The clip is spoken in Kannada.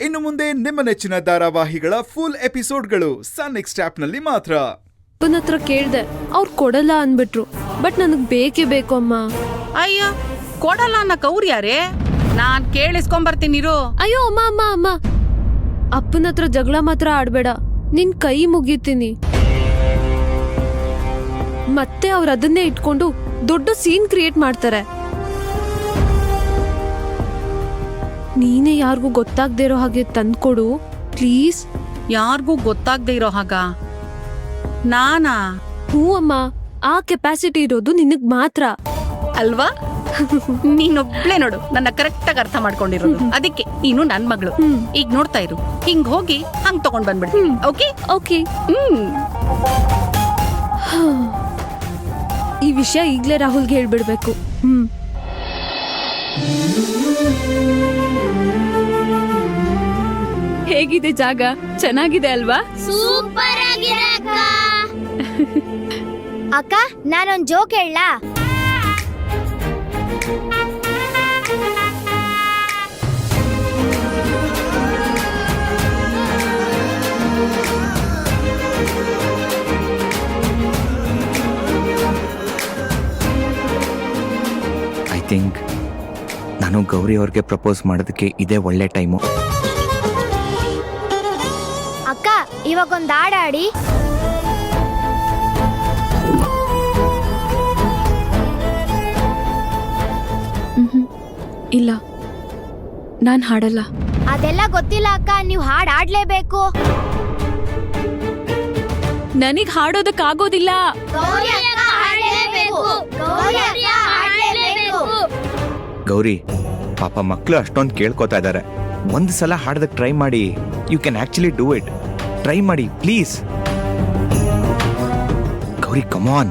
ಇನ್ನು ಮುಂದೆ ನಿಮ್ಮ ನೆಚ್ಚಿನ ಧಾರಾವಾಹಿಗಳ ಫುಲ್ ಎಪಿಸೋಡ್ಗಳು ಸನ್ ನೆಕ್ಸ್ಟ್ ಆಪ್ನಲ್ಲಿ ಮಾತ್ರ. ಅಪ್ಪನ ಹತ್ರ ಕೇಳ್ದೆ, ಅವ್ರು ಕೊಡಲ್ಲ ಅನ್ಬಿಟ್ರು. ಬಟ್ ನನಗ್ ಬೇಕೇ ಬೇಕು ಅಮ್ಮ. ಅಯ್ಯ, ಕೊಡಲ್ಲ ಅನ್ನಕ್ ಅವ್ರು ಯಾರೇ? ನಾನ್ ಕೇಳಿಸ್ಕೊಂಬರ್ತೀನಿರು. ಅಯ್ಯೋ ಅಮ್ಮ ಅಮ್ಮ ಅಮ್ಮ, ಅಪ್ಪನ ಹತ್ರ ಜಗಳ ಮಾತ್ರ ಆಡ್ಬೇಡ, ನಿನ್ ಕೈ ಮುಗಿತೀನಿ. ಮತ್ತೆ ಅವ್ರು ಅದನ್ನೇ ಇಟ್ಕೊಂಡು ದೊಡ್ಡ ಸೀನ್ ಕ್ರಿಯೇಟ್ ಮಾಡ್ತಾರೆ. ನೀನೇ ಯಾರಿಗೂ ಗೊತ್ತಾಗದೆ ಇರೋ ಹಾಗೆ ತಂದ್ಕೊಡು ಪ್ಲೀಸ್. ಯಾರಿಗೂ ಗೊತ್ತಾಗದೆ ಇರೋ ಹಾಗ ನಾನಾ? ಹ್ಞೂ ಅಮ್ಮ, ಆ ಕೆಪಾಸಿಟಿ ಇರೋದು ನಿನಗ್ ಮಾತ್ರ ಅಲ್ವಾ? ನೀನೊಬ್ಳೆ ನೋಡು ನನ್ನ ಕರೆಕ್ಟ್ ಆಗಿ ಅರ್ಥ ಮಾಡ್ಕೊಂಡಿರೋದು. ಅದಕ್ಕೆ ನೀನು ನನ್ ಮಗಳು. ಈಗ ನೋಡ್ತಾ ಇರು, ಹಿಂಗ್ ಹೋಗಿ ಹಂಗ್ ತಗೊಂಡ್ ಬಂದ್ಬಿಡ್ತೀನಿ. Okay okay. ಈ ವಿಷಯ ಈಗ್ಲೇ ರಾಹುಲ್ಗೆ ಹೇಳ್ಬಿಡ್ಬೇಕು. ಹೇಗಿದೆ ಜಾಗ? ಚೆನ್ನಾಗಿದೆ ಅಲ್ವಾ? ಸೂಪರ್ ಆಗಿದೆ ಅಕ್ಕ. ಅಕ್ಕ, ನಾನೊಂದ್ ಜೋಕ್ ಹೇಳಲಾ? ಐ ಥಿಂಕ್ ನಾನು ಗೌರಿ ಅವ್ರಿಗೆ ಪ್ರಪೋಸ್ ಮಾಡೋದಕ್ಕೆ ಇದೇ ಒಳ್ಳೆ ಟೈಮು. ಅಕ್ಕ, ಇವಾಗೊಂದು ಹಾಡಾಡಿ. ಇಲ್ಲ, ನಾನ್ ಹಾಡಲ್ಲ. ಅದೆಲ್ಲ ಗೊತ್ತಿಲ್ಲ ಅಕ್ಕ, ನೀವು ಹಾಡ್ ಆಡ್ಲೇಬೇಕು. ನನಗ್ ಹಾಡೋದಕ್ಕಾಗೋದಿಲ್ಲ. ಗೌರಿ, ಪಾಪ ಮಕ್ಕಳು ಅಷ್ಟೊಂದು ಕೇಳ್ಕೊತಾ ಇದ್ದಾರೆ. ಒಂದು ಸಲ ಹಾಡೋದಕ್ಕೆ ಟ್ರೈ ಮಾಡಿ. You can actually do it. Try ಮಾಡಿ ಪ್ಲೀಸ್. Gauri, come on.